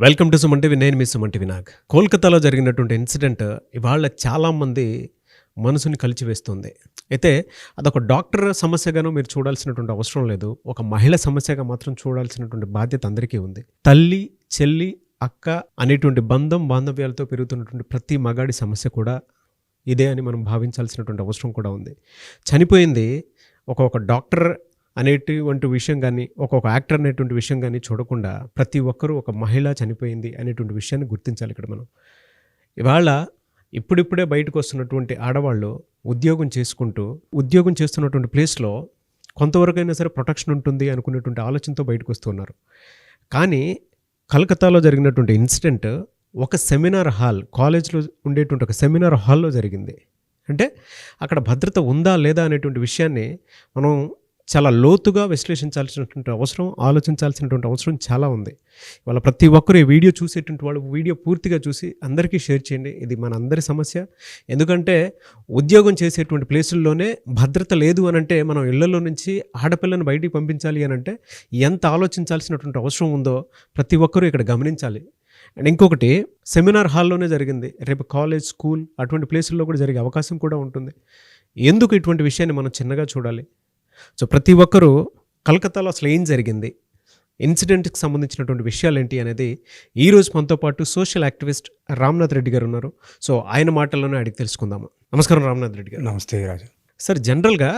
Welcome to Suman TV. నేను మీ Suman TV Nag. కోల్కతాలో జరిగినటువంటి ఇన్సిడెంట్ ఇవాళ చాలామంది మనసుని కలిచివేస్తుంది. అయితే అదొక డాక్టర్ సమస్యగాను మీరు చూడాల్సినటువంటి అవసరం లేదు. ఒక మహిళ సమస్యగా మాత్రం చూడాల్సినటువంటి బాధ్యత అందరికీ ఉంది. తల్లి, చెల్లి, అక్క అనేటువంటి బాంధవ్యాలతో పెరుగుతున్నటువంటి ప్రతి మగాడి సమస్య కూడా ఇదే అని మనం భావించాల్సినటువంటి అవసరం కూడా ఉంది. చనిపోయింది ఒక డాక్టర్ అనేటువంటి విషయం కానీ, ఒక్కొక్క యాక్టర్ అనేటువంటి విషయం కానీ చూడకుండా ప్రతి ఒక్కరూ ఒక మహిళ చనిపోయింది అనేటువంటి విషయాన్ని గుర్తించాలి. ఇక్కడ మనం ఇవాళ ఇప్పుడిప్పుడే బయటకు వస్తున్నటువంటి ఆడవాళ్ళు ఉద్యోగం చేస్తున్నటువంటి ప్లేస్లో కొంతవరకైనా సరే ప్రొటెక్షన్ ఉంటుంది అనుకునేటువంటి ఆలోచనతో బయటకు వస్తున్నారు. కానీ కలకత్తాలో జరిగినటువంటి ఇన్సిడెంట్ ఒక సెమినార్ హాల్, కాలేజ్లో ఉండేటువంటి ఒక సెమినార్ హాల్లో జరిగింది. అంటే అక్కడ భద్రత ఉందా లేదా అనేటువంటి విషయాన్ని మనం చాలా లోతుగా విశ్లేషించాల్సినటువంటి అవసరం, ఆలోచించాల్సినటువంటి అవసరం చాలా ఉంది. ఇవాళ ప్రతి ఒక్కరు ఈ వీడియో చూసేటువంటి వాళ్ళు వీడియో పూర్తిగా చూసి అందరికీ షేర్ చేయండి. ఇది మన అందరి సమస్య. ఎందుకంటే ఉద్యోగం చేసేటువంటి ప్లేసుల్లోనే భద్రత లేదు అనంటే, మనం ఇళ్లలో నుంచి ఆడపిల్లని బయటికి పంపించాలి అనంటే ఎంత ఆలోచించాల్సినటువంటి అవసరం ఉందో ప్రతి ఒక్కరూ ఇక్కడ గమనించాలి. అండ్ ఇంకొకటి, సెమినార్ హాల్లోనే జరిగింది. రేపు కాలేజ్, స్కూల్ అటువంటి ప్లేసుల్లో కూడా జరిగే అవకాశం కూడా ఉంటుంది. ఎందుకు ఇటువంటి విషయాన్ని మనం చిన్నగా చూడాలి? సో ప్రతి ఒక్కరూ కలకత్తాలో అసలు ఏం జరిగింది, ఇన్సిడెంట్కి సంబంధించినటువంటి విషయాలు ఏంటి అనేది ఈరోజు మనతో పాటు సోషల్ యాక్టివిస్ట్ రామ్నాథ్ రెడ్డి గారు ఉన్నారు. సో ఆయన మాటల్లోనే అడిగి తెలుసుకుందాము. నమస్కారం రామ్నాథ్ రెడ్డి గారు. నమస్తే రాజు. సార్, జనరల్గా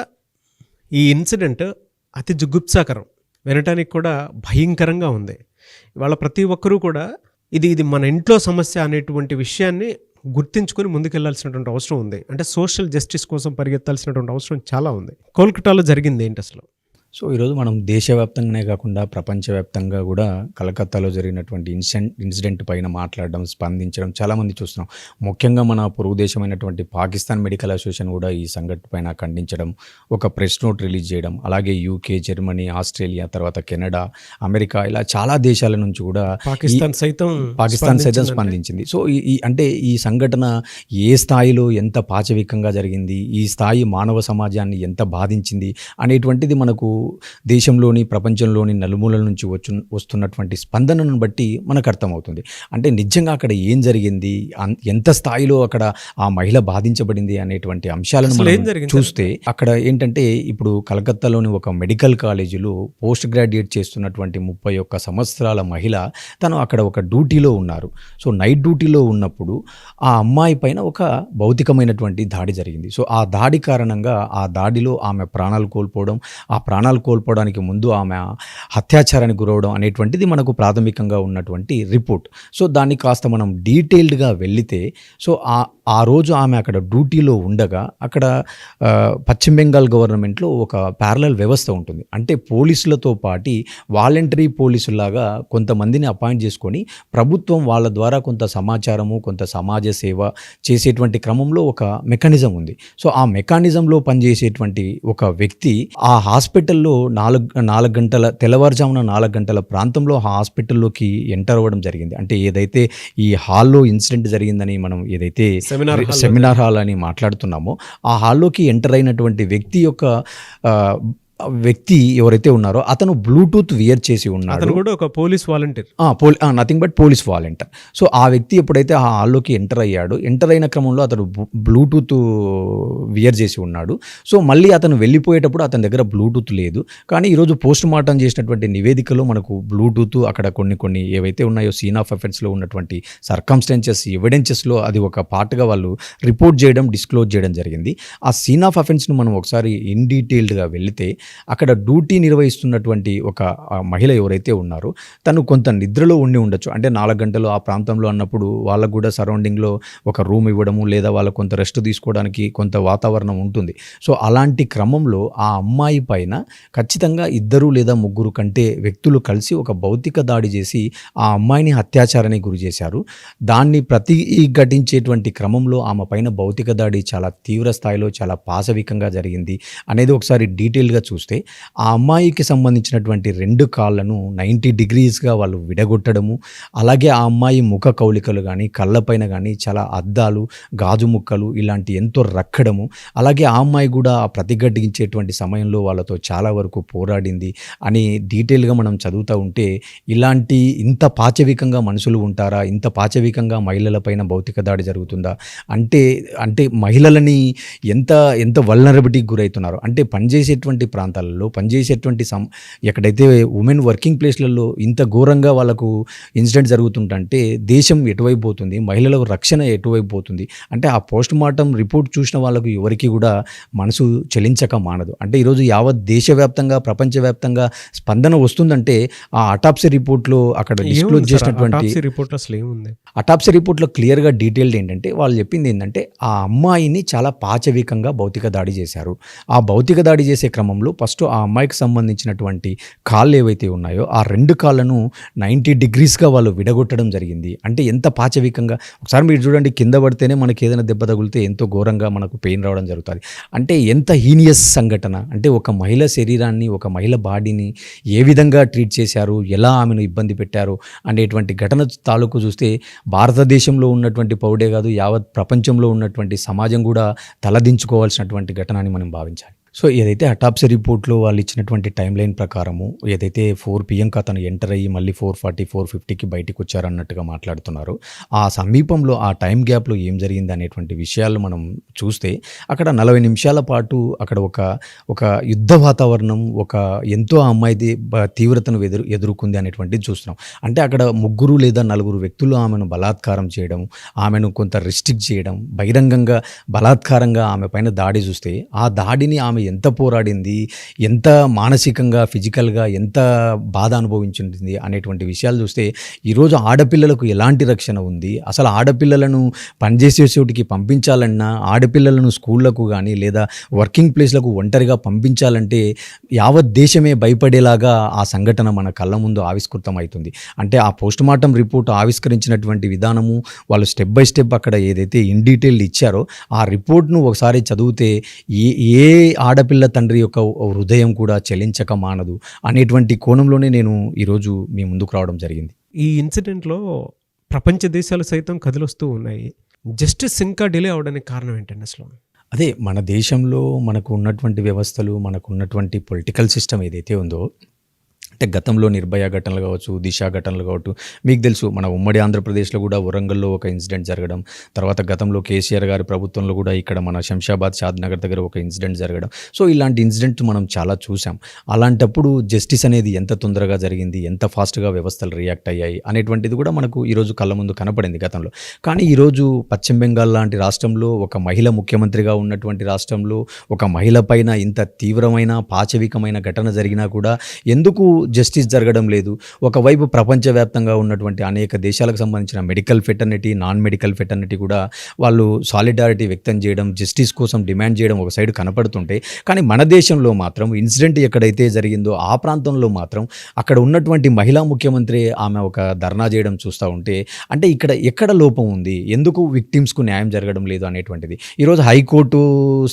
ఈ ఇన్సిడెంట్ అతి జుగుప్సాకరం, వినటానికి కూడా భయంకరంగా ఉంది. ఇవాళ ప్రతి ఒక్కరూ కూడా ఇది మన ఇంట్లో సమస్య అనేటువంటి విషయాన్ని గుర్తించుకొని ముందుకెళ్లాల్సినటువంటి అవసరం ఉంది. అంటే సోషల్ జస్టిస్ కోసం పరిగెత్తాల్సినటువంటి అవసరం చాలా ఉంది. కోల్కతాలో జరిగింది ఏంటి అసలు? సో ఈరోజు మనం దేశవ్యాప్తంగానే కాకుండా ప్రపంచవ్యాప్తంగా కూడా కలకత్తాలో జరిగినటువంటి ఇన్సిడెంట్ పైన మాట్లాడడం, స్పందించడం చాలామంది చూస్తున్నాం. ముఖ్యంగా మన పొరుగు దేశమైనటువంటి పాకిస్తాన్ మెడికల్ అసోసియేషన్ కూడా ఈ సంఘటన పైన ఖండించడం, ఒక ప్రెస్ నోట్ రిలీజ్ చేయడం, అలాగే యూకే, జర్మనీ, ఆస్ట్రేలియా, తర్వాత కెనడా, అమెరికా, ఇలా చాలా దేశాల నుంచి కూడా పాకిస్తాన్ సైతం స్పందించింది. సో అంటే ఈ సంఘటన ఏ స్థాయిలో ఎంత పాచవికంగా జరిగింది, ఈ స్థాయి మానవ సమాజాన్ని ఎంత బాధించింది అనేటువంటిది మనకు దేశంలోని, ప్రపంచంలోని నలుమూలల నుంచి వస్తున్నటువంటి స్పందనను బట్టి మనకు అర్థమవుతుంది. అంటే నిజంగా అక్కడ ఏం జరిగింది, ఎంత స్థాయిలో అక్కడ ఆ మహిళ బాధించబడింది అనేటువంటి అంశాలను మనం చూస్తే, అక్కడ ఏంటంటే ఇప్పుడు కలకత్తాలోని ఒక మెడికల్ కాలేజీలో పోస్ట్ గ్రాడ్యుయేట్ చేస్తున్నటువంటి 31 సంవత్సరాల మహిళ, తను అక్కడ ఒక డ్యూటీలో ఉన్నారు. సో నైట్ డ్యూటీలో ఉన్నప్పుడు ఆ అమ్మాయి పైన ఒక భౌతికమైనటువంటి దాడి జరిగింది. సో ఆ దాడి కారణంగా, ఆ దాడిలో ఆమె ప్రాణాలు కోల్పోవడం, ఆ ప్రాణాలు కోల్పోవడానికి ముందు ఆమె అత్యాచారానికి గురవడం అనేటువంటిది మనకు ప్రాథమికంగా ఉన్నటువంటి రిపోర్ట్. సో దాన్ని కాస్త మనం డీటెయిల్డ్గా వెళితే, సో ఆ రోజు ఆమె అక్కడ డ్యూటీలో ఉండగా అక్కడ పశ్చిమ బెంగాల్ గవర్నమెంట్లో ఒక ప్యారలల్ వ్యవస్థ ఉంటుంది. అంటే పోలీసులతో పాటు వాలంటరీ పోలీసులాగా కొంతమందిని అపాయింట్ చేసుకొని ప్రభుత్వం వాళ్ళ ద్వారా కొంత సమాచారము, కొంత సమాజ సేవ చేసేటువంటి క్రమంలో ఒక మెకానిజం ఉంది. సో ఆ మెకానిజంలో పనిచేసేటువంటి ఒక వ్యక్తి ఆ హాస్పిటల్లో 4 గంటల, తెల్లవారుజామున 4 గంటల ప్రాంతంలో హాస్పిటల్లోకి ఎంటర్ అవ్వడం జరిగింది. అంటే ఏదైతే ఈ హాల్లో ఇన్సిడెంట్ జరిగిందని మనం ఏదైతే సెమినార్ హాల్ అని మాట్లాడుతున్నామో, ఆ హాల్లోకి ఎంటర్ అయినటువంటి వ్యక్తి ఎవరైతే ఉన్నారో అతను బ్లూటూత్ వియర్ చేసి ఉన్నాడు. అతను కూడా ఒక police volunteer, nothing but police volunteer. So ఆ వ్యక్తి ఎప్పుడైతే ఆ హాల్లోకి ఎంటర్ అయిన క్రమంలో అతను బ్లూటూత్ వియర్ చేసి ఉన్నాడు. సో మళ్ళీ అతను వెళ్ళిపోయేటప్పుడు అతని దగ్గర బ్లూటూత్ లేదు. కానీ ఈరోజు పోస్ట్ మార్టం చేసినటువంటి నివేదికలో మనకు బ్లూటూత్ అక్కడ కొన్ని ఏవైతే ఉన్నాయో సీన్ ఆఫ్ అఫెన్స్లో ఉన్నటువంటి సర్కమ్స్టాన్సెస్, ఎవిడెన్సెస్లో అది ఒక పార్ట్గా వాళ్ళు రిపోర్ట్ చేయడం, డిస్క్లోజ్ చేయడం జరిగింది. ఆ సీన్ ఆఫ్ అఫెన్స్ను మనం ఒకసారి ఇన్ డీటెయిల్డ్గా వెళితే, అక్కడ డ్యూటీ నిర్వహిస్తున్నటువంటి ఒక మహిళ ఎవరైతే ఉన్నారో తను కొంత నిద్రలో ఉండొచ్చు. అంటే 4 గంటలు ఆ ప్రాంతంలో అన్నప్పుడు వాళ్ళకు కూడా సరౌండింగ్లో ఒక రూమ్ ఇవ్వడము, లేదా వాళ్ళకు కొంత రెస్ట్ తీసుకోవడానికి కొంత వాతావరణం ఉంటుంది. సో అలాంటి క్రమంలో ఆ అమ్మాయి పైన ఖచ్చితంగా 2 లేదా 3 కంటే వ్యక్తులు కలిసి ఒక భౌతిక దాడి చేసి ఆ అమ్మాయిని అత్యాచారానికి గురి చేశారు. దాన్ని ప్రతిఘటించేటువంటి క్రమంలో ఆమె పైన భౌతిక దాడి చాలా తీవ్ర స్థాయిలో, చాలా పాశవికంగా జరిగింది అనేది ఒకసారి డీటెయిల్గా చూస్తే, చూస్తే ఆ అమ్మాయికి సంబంధించినటువంటి 2 కాళ్ళను 90 డిగ్రీస్‌గా వాళ్ళు విడగొట్టడము, అలాగే ఆ అమ్మాయి ముఖ కవళికలు గానీ, కళ్ళపైన గానీ చాలా అద్దాలు, గాజు ముక్కలు ఇలాంటి ఎంతో రక్కడము, అలాగే ఆ అమ్మాయి గూడా ఆ ప్రతిఘటించేటువంటి సమయంలో వాళ్ళతో చాలా వరకు పోరాడింది అని డీటెయిల్‌గా మనం చదువుతా ఉంటే, ఇలాంటి ఇంత పాశవికంగా మనుషులు ఉంటారా? ఇంత పాశవికంగా మహిళలపైన భౌతిక దాడి జరుగుతుందా? అంటే మహిళలని ఎంత వల్నరబిలిటీకి గురవుతున్నారు. అంటే పనిచేసేటువంటి ప్రాంతాలలో, పనిచేసేటువంటి ఎక్కడైతే ఉమెన్ వర్కింగ్ ప్లేస్‌లలో ఇంత ఘోరంగా వాళ్ళకు ఇన్సిడెంట్ జరుగుతుందంటే దేశం ఎటువైపు పోతుంది? మహిళలకు రక్షణ ఎటువైపు పోతుంది? అంటే ఆ పోస్ట్ మార్టం రిపోర్ట్ చూసిన వాళ్ళకు ఎవరికీ కూడా మనసు చలించక మానదు. అంటే ఈరోజు యావత్ దేశవ్యాప్తంగా, ప్రపంచవ్యాప్తంగా స్పందన వస్తుందంటే ఆ అటాప్సీ రిపోర్ట్‌లో అక్కడ డిస్క్లోజ్ చేసినటువంటి రిపోర్ట్ అసలు ఏముంది? అటాప్సీ రిపోర్ట్‌లో క్లియర్‌గా డీటెయిల్డ్ ఏంటంటే వాళ్ళు చెప్పింది ఏంటంటే ఆ అమ్మాయిని చాలా పాశవికంగా భౌతిక దాడి చేశారు. ఆ భౌతిక దాడి చేసే క్రమంలో ఫస్ట్ ఆ అమ్మాయికి సంబంధించినటువంటి కాళ్ళు ఏవైతే ఉన్నాయో ఆ 2 కాళ్ళను 90 డిగ్రీస్‌గా వాళ్ళు విడగొట్టడం జరిగింది. అంటే ఎంత పాశవికంగా ఒకసారి మీరు చూడండి, కింద పడితేనే మనకి ఏదైనా దెబ్బ తగిలితే ఎంతో ఘోరంగా మనకు పెయిన్ రావడం జరుగుతుంది. అంటే ఎంత హీనియస్ సంఘటన అంటే ఒక మహిళ శరీరాన్ని, ఒక మహిళ బాడీని ఏ విధంగా ట్రీట్ చేశారు, ఎలా ఆమెను ఇబ్బంది పెట్టారు అనేటువంటి ఘటన తాలూకు చూస్తే భారతదేశంలో ఉన్నటువంటి పౌరుడే కాదు, యావత్ ప్రపంచంలో ఉన్నటువంటి సమాజం కూడా తలదించుకోవాల్సినటువంటి ఘటన అని మనం భావించాలి. సో ఏదైతే అటాప్సీ రిపోర్ట్‌లో వాళ్ళు ఇచ్చినటువంటి టైమ్ లైన్ ప్రకారము ఏదైతే 4 PM అతను ఎంటర్ అయ్యి మళ్ళీ 4:40, 4:50కి బయటికొచ్చారన్నట్టుగా మాట్లాడుతున్నారు. ఆ సమీపంలో ఆ టైం గ్యాప్‌లో ఏం జరిగింది అనేటువంటి విషయాలు మనం చూస్తే అక్కడ 40 నిమిషాల పాటు అక్కడ ఒక యుద్ధ వాతావరణం, ఎంతో ఆ అమ్మాయిది తీవ్రతను ఎదుర్కొంది అనేటువంటిది చూస్తున్నాం. అంటే అక్కడ 3 లేదా 4 వ్యక్తులు ఆమెను బలాత్కారం చేయడం, ఆమెను కొంత రిస్ట్రిక్ట్ చేయడం, బహిరంగంగా బలాత్కారంగా ఆమె పైన దాడి చూస్తే ఆ దాడిని ఆమె ఎంత పోరాడింది, ఎంత మానసికంగా, ఫిజికల్‌గా ఎంత బాధ అనుభవించింది అనేటువంటి విషయాలు చూస్తే ఈరోజు ఆడపిల్లలకు ఎలాంటి రక్షణ ఉంది? అసలు ఆడపిల్లలను పనిచేసే చోటికి పంపించాలన్నా, ఆడపిల్లలను స్కూళ్ళకు గానీ లేదా వర్కింగ్ ప్లేస్‌లకు ఒంటరిగా పంపించాలంటే యావత్ దేశమే భయపడేలాగా ఆ సంఘటన మన కళ్ళ ముందు ఆవిష్కృతం అవుతుంది. అంటే ఆ పోస్ట్ మార్టం రిపోర్ట్ ఆవిష్కరించినటువంటి విధానము, వాళ్ళు స్టెప్ బై స్టెప్ అక్కడ ఏదైతే ఇన్ డీటెయిల్ ఇచ్చారో ఆ రిపోర్ట్‌ను ఒకసారి చదివితే ఏ ఆడపిల్ల తండ్రి యొక్క హృదయం కూడా చలించక మానదు అనేటువంటి కోణంలోనే నేను ఈరోజు మీ ముందుకు రావడం జరిగింది. ఈ ఇన్సిడెంట్‌లో ప్రపంచ దేశాలు సైతం కదిలొస్తూ ఉన్నాయి. జస్టిస్ ఇంకా డిలే అవ్వడానికి కారణం ఏంటండి అసలు? అదే మన దేశంలో మనకు ఉన్నటువంటి వ్యవస్థలు, మనకు ఉన్నటువంటి పొలిటికల్ సిస్టమ్ ఏదైతే ఉందో, అంటే గతంలో నిర్భయ ఘటనలు కావచ్చు, దిశ ఘటనలు కావచ్చు, మీకు తెలుసు మన ఉమ్మడి ఆంధ్రప్రదేశ్లో కూడా వరంగల్లో ఒక ఇన్సిడెంట్ జరగడం, తర్వాత గతంలో కేసీఆర్ గారి ప్రభుత్వంలో కూడా ఇక్కడ మన శంషాబాద్ షాద్నగర్ దగ్గర ఒక ఇన్సిడెంట్ జరగడం. సో ఇలాంటి ఇన్సిడెంట్ మనం చాలా చూసాం. అలాంటప్పుడు జస్టిస్ అనేది ఎంత తొందరగా జరిగింది, ఎంత ఫాస్ట్గా వ్యవస్థలు రియాక్ట్ అయ్యాయి అనేటువంటిది కూడా మనకు ఈరోజు కళ్ళ ముందు కనపడింది గతంలో. కానీ ఈరోజు పశ్చిమ బెంగాల్ లాంటి రాష్ట్రంలో, ఒక మహిళ ముఖ్యమంత్రిగా ఉన్నటువంటి రాష్ట్రంలో, ఒక మహిళ పైన ఇంత తీవ్రమైన పాశవికమైన ఘటన జరిగినా కూడా ఎందుకు జస్టిస్ జరగడం లేదు? ఒకవైపు ప్రపంచవ్యాప్తంగా ఉన్నటువంటి అనేక దేశాలకు సంబంధించిన medical fraternity, non medical fraternity కూడా వాళ్ళు సాలిడారిటీ వ్యక్తం చేయడం, జస్టిస్ కోసం డిమాండ్ చేయడం ఒక సైడ్ కనపడుతుంటే, కానీ మన దేశంలో మాత్రం ఇన్సిడెంట్ ఎక్కడైతే జరిగిందో ఆ ప్రాంతంలో మాత్రం అక్కడ ఉన్నటువంటి మహిళా ముఖ్యమంత్రి ఆమె ఒక ధర్నా చేయడం చూస్తూ ఉంటే, అంటే ఎక్కడ లోపం ఉంది, ఎందుకు విక్టిమ్స్కు న్యాయం జరగడం లేదు అనేటువంటిది. ఈరోజు హైకోర్టు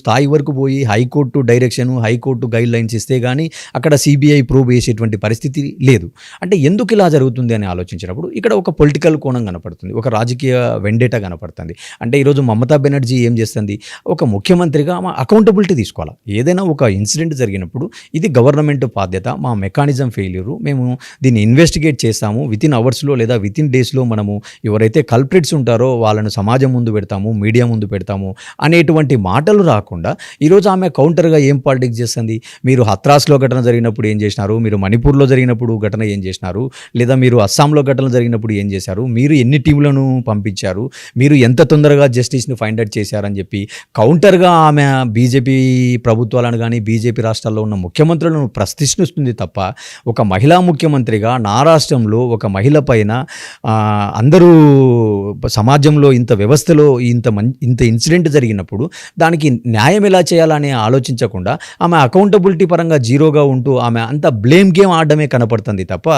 స్థాయి వరకు పోయి high court direction, high court guide lines ఇస్తే కానీ అక్కడ సిబిఐ ప్రోబ్ చేసేటువంటి పరిస్థితి లేదు. అంటే ఎందుకు ఇలా జరుగుతుంది అని ఆలోచించినప్పుడు ఇక్కడ ఒక పొలిటికల్ కోణం కనపడుతుంది, ఒక రాజకీయ వెండేటా కనపడుతుంది. అంటే ఈరోజు మమతా బెనర్జీ ఏం చేస్తుంది, ఒక ముఖ్యమంత్రిగా ఆమె అకౌంటబిలిటీ తీసుకోవాలి. ఏదైనా ఒక ఇన్సిడెంట్ జరిగినప్పుడు ఇది గవర్నమెంట్ బాధ్యత, మా మెకానిజం ఫెయిల్యూరు, మేము దీన్ని ఇన్వెస్టిగేట్ చేస్తాము, వితిన్ అవర్స్లో లేదా వితిన్ డేస్లో మనము ఎవరైతే కల్ప్రిట్స్ ఉంటారో వాళ్ళను సమాజం ముందు పెడతాము, మీడియా ముందు పెడతాము అనేటువంటి మాటలు రాకుండా ఈరోజు ఆమె కౌంటర్గా ఏం పాలిటిక్స్ చేస్తుంది. మీరు హత్రాస్లో ఘటన జరిగినప్పుడు ఏం చేసినారు, మీరు మణిపూర్లో జరిగినప్పుడు ఘటన ఏం చేసినారు, లేదా మీరు అస్సాంలో ఘటన జరిగినప్పుడు ఏం చేశారు, మీరు ఎన్ని టీంలను పంపించారు, మీరు ఎంత తొందరగా జస్టిస్ని ఫైండ్ అవుట్ చేశారని చెప్పి కౌంటర్గా ఆమె బీజేపీ ప్రభుత్వాలను కానీ బీజేపీ రాష్ట్రాల్లో ఉన్న ముఖ్యమంత్రులను ప్రశ్నిస్తుంది తప్ప, ఒక మహిళా ముఖ్యమంత్రిగా నా రాష్ట్రంలో ఒక మహిళ పైన అందరూ సమాజంలో ఇంత వ్యవస్థలో ఇంత ఇన్సిడెంట్ జరిగినప్పుడు దానికి న్యాయం ఎలా చేయాలని ఆలోచించకుండా ఆమె అకౌంటబిలిటీ పరంగా జీరోగా ఉంటూ ఆమె అంత బ్లేమ్ గేమ్ ఆడడమే కనపడుతుంది తప్ప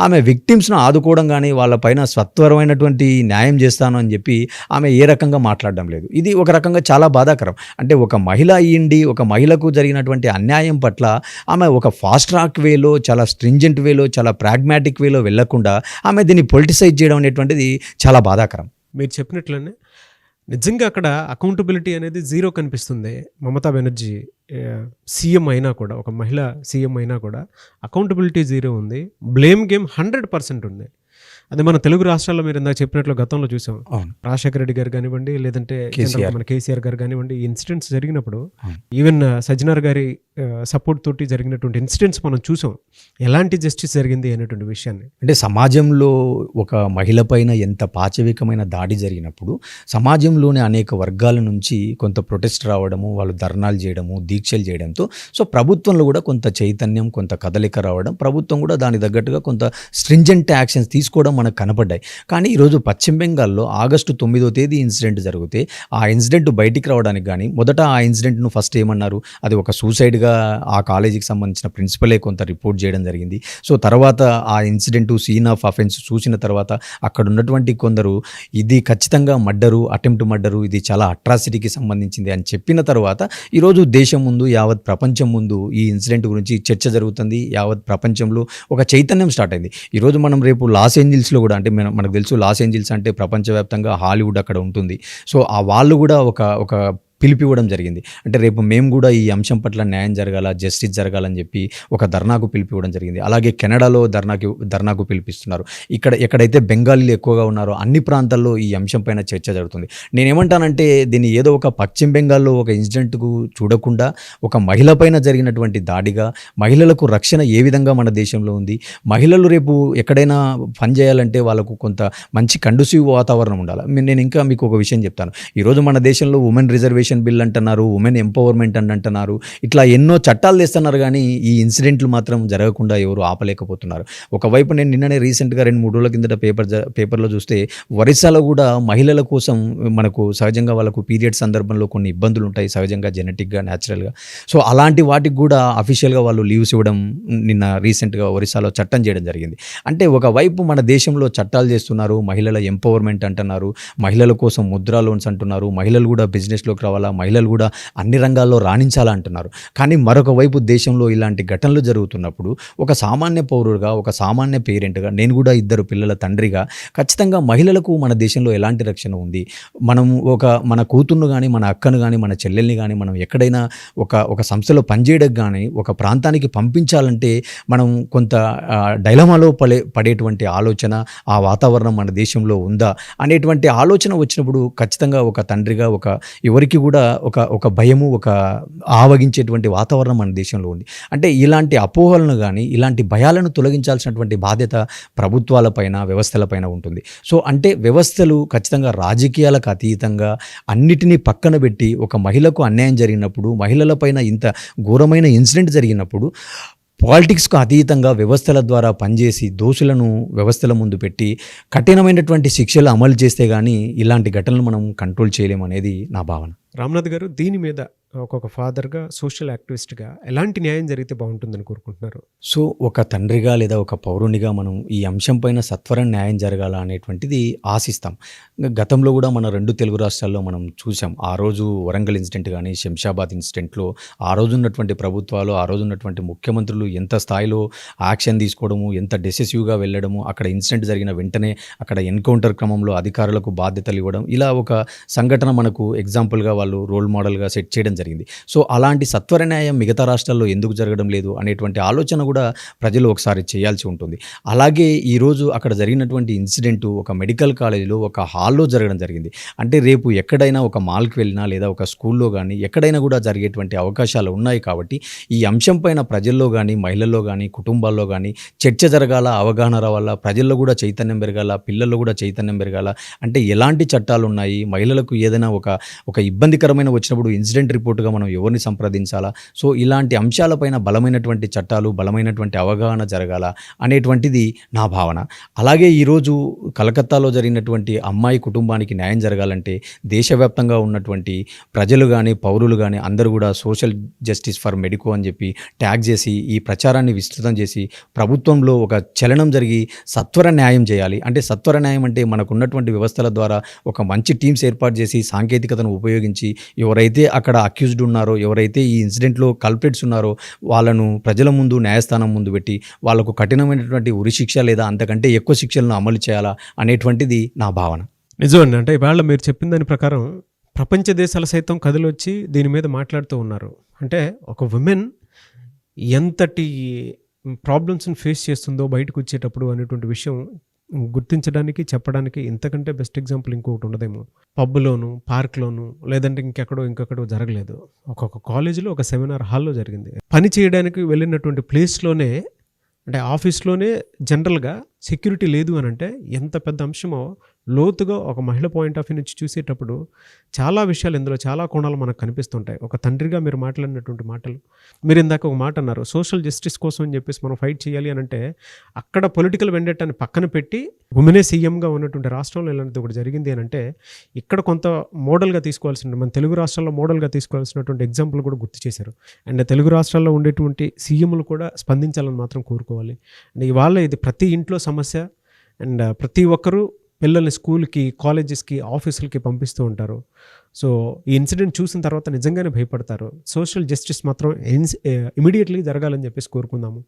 ఆమె విక్టిమ్స్ను ఆదుకోవడం కానీ వాళ్ళపైన సత్వరమైనటువంటి న్యాయం చేస్తాను అని చెప్పి ఆమె ఏ రకంగా మాట్లాడడం లేదు. ఇది ఒక రకంగా చాలా బాధాకరం. అంటే ఒక మహిళ అయ్యిండి ఒక మహిళకు జరిగినటువంటి అన్యాయం పట్ల ఆమె ఒక ఫాస్ట్ ట్రాక్ వేలో, చాలా స్ట్రింజెంట్ వేలో, చాలా ప్రాగ్మాటిక్ వేలో వెళ్ళకుండా ఆమె దీన్ని పొలిటిసైజ్ చేయడం అనేటువంటిది చాలా బాధాకరం. మీరు చెప్పినట్లనే నిజంగా అక్కడ అకౌంటబిలిటీ అనేది జీరో కనిపిస్తుంది. మమతా బెనర్జీ సీఎం అయినా కూడా, ఒక మహిళ సీఎం అయినా కూడా అకౌంటబిలిటీ జీరో ఉంది. బ్లేమ్ గేమ్ 100% ఉంది. అది మన తెలుగు రాష్ట్రాల్లో మీరు ఇందాక చెప్పినట్లు గతంలో చూసాం. రాజశేఖర రెడ్డి గారు కానివ్వండి, లేదంటే మన కేసీఆర్ గారు కానివ్వండి, ఈ ఇన్సిడెంట్స్ జరిగినప్పుడు ఈవెన్ సజ్జనార్ గారి సపోర్ట్ తోటి జరిగినటువంటి ఇన్సిడెంట్స్ మనం చూసాం. ఎలాంటి జస్టిస్ జరిగింది అనేటువంటి విషయాన్ని. అంటే సమాజంలో ఒక మహిళ పైన ఎంత పాచవికమైన దాడి జరిగినప్పుడు సమాజంలోని అనేక వర్గాల నుంచి కొంత ప్రొటెస్ట్ రావడము, వాళ్ళు ధర్నాలు చేయడము, దీక్షలు చేయడంతో సో ప్రభుత్వంలో కూడా కొంత చైతన్యం, కొంత కదలిక రావడం, ప్రభుత్వం కూడా దాని తగ్గట్టుగా కొంత స్ట్రింజెంట్ యాక్షన్స్ తీసుకోవడం మనకు కనపడ్డాయి. కానీ ఈరోజు పశ్చిమ బెంగాల్లో ఆగస్టు 9వ తేదీ ఇన్సిడెంట్ జరిగితే ఆ ఇన్సిడెంట్ బయటికి రావడానికి కానీ మొదట ఆ ఇన్సిడెంట్ను ఫస్ట్ ఏమన్నారు, అది ఒక సూసైడ్గా ఆ కాలేజీకి సంబంధించిన ప్రిన్సిపలే కొంత రిపోర్ట్ చేయడం జరిగింది. సో తర్వాత ఆ ఇన్సిడెంట్ సీన్ ఆఫ్ అఫెన్స్ చూసిన తర్వాత అక్కడ ఉన్నటువంటి కొందరు ఇది ఖచ్చితంగా మర్డరు, అటెంప్ట్ మర్డరు, ఇది చాలా అట్రాసిటీకి సంబంధించింది అని చెప్పిన తర్వాత ఈరోజు దేశం ముందు, యావత్ ప్రపంచం ముందు ఈ ఇన్సిడెంట్ గురించి చర్చ జరుగుతుంది. యావత్ ప్రపంచంలో ఒక చైతన్యం స్టార్ట్ అయింది. ఈరోజు మనం రేపు లాస్ ఏంజిల్స్లో కూడా, అంటే మనకు తెలుసు లాస్ ఏంజిల్స్ అంటే ప్రపంచవ్యాప్తంగా హాలీవుడ్ అక్కడ ఉంటుంది. సో ఆ వాళ్ళు కూడా ఒక పిలిపివ్వడం జరిగింది. అంటే రేపు మేము కూడా ఈ అంశం పట్ల న్యాయం జరగాల, జస్టిస్ జరగాలని చెప్పి ఒక ధర్నాకు పిలిపివ్వడం జరిగింది. అలాగే కెనడాలో ధర్నాకు పిలిపిస్తున్నారు. ఎక్కడైతే బెంగాలీలు ఎక్కువగా ఉన్నారో అన్ని ప్రాంతాల్లో ఈ అంశం పైన చర్చ జరుగుతుంది. నేనేమంటానంటే దీన్ని ఏదో ఒక పశ్చిమ బెంగాల్లో ఒక ఇన్సిడెంట్కు చూడకుండా ఒక మహిళ పైన జరిగినటువంటి దాడిగా, మహిళలకు రక్షణ ఏ విధంగా మన దేశంలో ఉంది, మహిళలు రేపు ఎక్కడైనా పని చేయాలంటే వాళ్ళకు కొంత మంచి కండుసివ్ వాతావరణం ఉండాలి. నేను ఇంకా మీకు ఒక విషయం చెప్తాను. ఈరోజు మన దేశంలో ఉమెన్ రిజర్వేషన్ బిల్ అంటున్నారు, ఉమెన్ ఎంపవర్మెంట్ అని అంటున్నారు, ఇట్లా ఎన్నో చట్టాలు తెస్తున్నారు. కానీ ఈ ఇన్సిడెంట్లు మాత్రం జరగకుండా ఎవరు ఆపలేకపోతున్నారు. ఒకవైపు నేను నిన్ననే రీసెంట్గా 2-3 రోజుల కిందట పేపర్లో చూస్తే ఒరిస్సాలో కూడా మహిళల కోసం మనకు సహజంగా వాళ్ళకు పీరియడ్ సందర్భంలో కొన్ని ఇబ్బందులు ఉంటాయి, సహజంగా జెనెటిక్గా, న్యాచురల్గా. సో అలాంటి వాటికి కూడా అఫీషియల్గా వాళ్ళు లీవ్స్ ఇవ్వడం నిన్న రీసెంట్గా ఒరిస్సాలో చట్టం చేయడం జరిగింది. అంటే ఒకవైపు మన దేశంలో చట్టాలు చేస్తున్నారు, మహిళల ఎంపవర్మెంట్ అంటున్నారు, మహిళల కోసం ముద్రా లోన్స్ అంటున్నారు, మహిళలు కూడా బిజినెస్లోకి రావాలి, మహిళలు కూడా అన్ని రంగాల్లో రాణించాలా అంటున్నారు. కానీ మరొక వైపు దేశంలో ఇలాంటి ఘటనలు జరుగుతున్నప్పుడు ఒక సామాన్య పౌరుడుగా, ఒక సామాన్య పేరెంట్గా, నేను కూడా 2 పిల్లల తండ్రిగా ఖచ్చితంగా మహిళలకు మన దేశంలో ఎలాంటి రక్షణ ఉంది? మనం మన కూతుర్ను కానీ, మన అక్కను కానీ, మన చెల్లెల్ని కానీ మనం ఎక్కడైనా ఒక సంస్థలో పనిచేయడానికి కానీ, ఒక ప్రాంతానికి పంపించాలంటే మనం కొంత డైలమాలో పడేటువంటి ఆలోచన, ఆ వాతావరణం మన దేశంలో ఉందా అనేటువంటి ఆలోచన వచ్చినప్పుడు ఖచ్చితంగా ఒక తండ్రిగా ఎవరికి కూడా ఒక భయము, ఒక ఆవగించేటువంటి వాతావరణం మన దేశంలో ఉంది. అంటే ఇలాంటి అపోహలను కానీ, ఇలాంటి భయాలను తొలగించాల్సినటువంటి బాధ్యత ప్రభుత్వాలపైన, వ్యవస్థలపైన ఉంటుంది. సో అంటే వ్యవస్థలు ఖచ్చితంగా రాజకీయాలకు అతీతంగా అన్నిటినీ పక్కన పెట్టి ఒక మహిళకు అన్యాయం జరిగినప్పుడు, మహిళలపైన ఇంత ఘోరమైన ఇన్సిడెంట్ జరిగినప్పుడు పాలిటిక్స్కు అతీతంగా వ్యవస్థల ద్వారా పనిచేసి దోషులను వ్యవస్థల ముందు పెట్టి కఠినమైనటువంటి శిక్షలు అమలు చేస్తే కానీ ఇలాంటి ఘటనలు మనం కంట్రోల్ చేయలేమనేది నా భావన. రామ్నాథ్ గారు, దీని మీద ఒక ఫాదర్గా, సోషల్ యాక్టివిస్ట్గా ఎలాంటి న్యాయం జరిగితే బాగుంటుందని కోరుకుంటున్నారు? సో ఒక తండ్రిగా లేదా ఒక పౌరునిగా మనం ఈ అంశం పైన సత్వరం న్యాయం జరగాల అనేటువంటిది ఆశిస్తాం. గతంలో కూడా మన 2 తెలుగు రాష్ట్రాల్లో మనం చూసాం. ఆ రోజు వరంగల్ ఇన్సిడెంట్ కానీ, శంషాబాద్ ఇన్సిడెంట్లో ఆ రోజు ఉన్నటువంటి ప్రభుత్వాలు, ఆ రోజు ఉన్నటువంటి ముఖ్యమంత్రులు ఎంత స్థాయిలో యాక్షన్ తీసుకోవడము, ఎంత డెసిసివ్గా వెళ్ళడము, అక్కడ ఇన్సిడెంట్ జరిగిన వెంటనే అక్కడ ఎన్కౌంటర్ క్రమంలో అధికారులకు బాధ్యతలు ఇవ్వడం, ఇలా ఒక సంఘటన మనకు ఎగ్జాంపుల్గా వాళ్ళు రోల్ మోడల్గా సెట్ చేయడం జరిగింది. సో అలాంటి సత్వర న్యాయం మిగతా రాష్ట్రాల్లో ఎందుకు జరగడం లేదు అనేటువంటి ఆలోచన కూడా ప్రజలు ఒకసారి చేయాల్సి ఉంటుంది. అలాగే ఈరోజు అక్కడ జరిగినటువంటి ఇన్సిడెంట్ ఒక మెడికల్ కాలేజీలో ఒక హాల్లో జరగడం జరిగింది. అంటే రేపు ఎక్కడైనా ఒక మాల్కి వెళ్ళినా లేదా ఒక స్కూల్లో కానీ ఎక్కడైనా కూడా జరిగేటువంటి అవకాశాలు ఉన్నాయి. కాబట్టి ఈ అంశం పైన ప్రజల్లో కానీ, మహిళల్లో కానీ, కుటుంబాల్లో కానీ చర్చ జరగాల, అవగాహన రావాలా, ప్రజల్లో కూడా చైతన్యం పెరగాల, పిల్లల్లో కూడా చైతన్యం పెరగాల. అంటే ఎలాంటి చట్టాలు ఉన్నాయి, మహిళలకు ఏదైనా ఒక ఇబ్బందికరమైన వచ్చినప్పుడు ఇన్సిడెంట్ రిపోర్ట్ రిపోర్ట్‌గా మనం ఎవరిని సంప్రదించాలా? సో, ఇలాంటి అంశాలపైన బలమైనటువంటి చట్టాలు, బలమైనటువంటి అవగాహన జరగాల అనేటువంటిది నా భావన. అలాగే ఈరోజు కలకత్తాలో జరిగినటువంటి అమ్మాయి కుటుంబానికి న్యాయం జరగాలంటే దేశవ్యాప్తంగా ఉన్నటువంటి ప్రజలు గానీ, పౌరులు గానీ అందరూ గూడా సోషల్ జస్టిస్ ఫర్ మెడికో అని జెప్పి ట్యాగ్ జేసి, ఈ ప్రచారాన్ని విస్తృతం జేసి, ప్రభుత్వంలో ఒక చలనం జరిగి సత్వర న్యాయం జేయాలి. అంటే సత్వర న్యాయం అంటే మనకున్నటువంటి వ్యవస్థల ద్వారా ఒక మంచి టీమ్స్ ఏర్పాటు జేసి, సాంకేతికతను ఉపయోగించి, ఎవరైతే అక్కడ అక్యూజ్డ్ ఉన్నారో, ఎవరైతే ఈ ఇన్సిడెంట్‌లో కల్ప్రిట్స్ ఉన్నారో వాళ్ళను ప్రజల ముందు న్యాయస్థానం ముందు బెట్టి, వాళ్ళకు కఠినమైనటువంటి ఉరిశిక్ష లేదా అంతకంటే ఎక్కువ శిక్షలను అమలు చేయాలా అనేటువంటిది నా భావన. నిజమండి. అంటే ఇవాళ మీరు చెప్పిన దాని ప్రకారం ప్రపంచ దేశాలు సైతం కదిలొచ్చి దీని మీద మాట్లాడుతూ ఉన్నారు. అంటే ఒక విమెన్ ఎంతటి ప్రాబ్లమ్స్‌ని ఫేస్ చేస్తుందో బయటకు వచ్చేటప్పుడు అనేటువంటి విషయం గుర్తించడానికి, చెప్పడానికి ఇంతకంటే బెస్ట్ ఎగ్జాంపుల్ ఇంకొకటి ఉండదేమో. పబ్‌లోను, పార్క్‌లోను లేదంటే ఇంకెక్కడో జరగలేదు. ఒక్కొక్క కాలేజీలో ఒక సెమినార్ హాల్‌లో జరిగింది. పని చేయడానికి వెళ్ళినటువంటి ప్లేస్‌లోనే అంటే ఆఫీస్‌లోనే జనరల్‌గా సెక్యూరిటీ లేదు అనంటే ఎంత పెద్ద అంశమో లోతుగా ఒక మహిళ పాయింట్ ఆఫ్ వ్యూ నుంచి చూసేటప్పుడు చాలా విషయాలు ఇందులో చాలా కోణాలు మనకు కనిపిస్తుంటాయి. ఒక తండ్రిగా మీరు మాట్లాడినటువంటి మాటలు, మీరు ఇందాక ఒక మాట అన్నారు, సోషల్ జస్టిస్ కోసం అని చెప్పేసి మనం ఫైట్ చేయాలి అనంటే అక్కడ పొలిటికల్ వెండెట్టాన్ని పక్కన పెట్టి ఉమెనే సీఎంగా ఉన్నటువంటి రాష్ట్రంలో ఇలాంటిది ఒకటి జరిగింది అనంటే ఇక్కడ కొంత మోడల్గా తీసుకోవాల్సిన, మన తెలుగు రాష్ట్రాల్లో మోడల్గా తీసుకోవాల్సినటువంటి ఎగ్జాంపుల్ కూడా గుర్తు చేశారు. అండ్ తెలుగు రాష్ట్రాల్లో ఉండేటువంటి సీఎంలు కూడా స్పందించాలని మాత్రం కోరుకోవాలి. అండ్ ఇవాళ ఇది ప్రతి ఇంట్లో సమస్య. అండ్ ప్రతి ఒక్కరూ పిల్లల్ని స్కూల్కి, కాలేజెస్కి, ఆఫీసులకి పంపిస్తూ ఉంటారు. సో ఈ ఇన్సిడెంట్ చూసిన తర్వాత నిజంగానే భయపడతారు. సోషల్ జస్టిస్ మాత్రం ఇమీడియట్లీ జరగాలని చెప్పేసి కోరుకుందాము.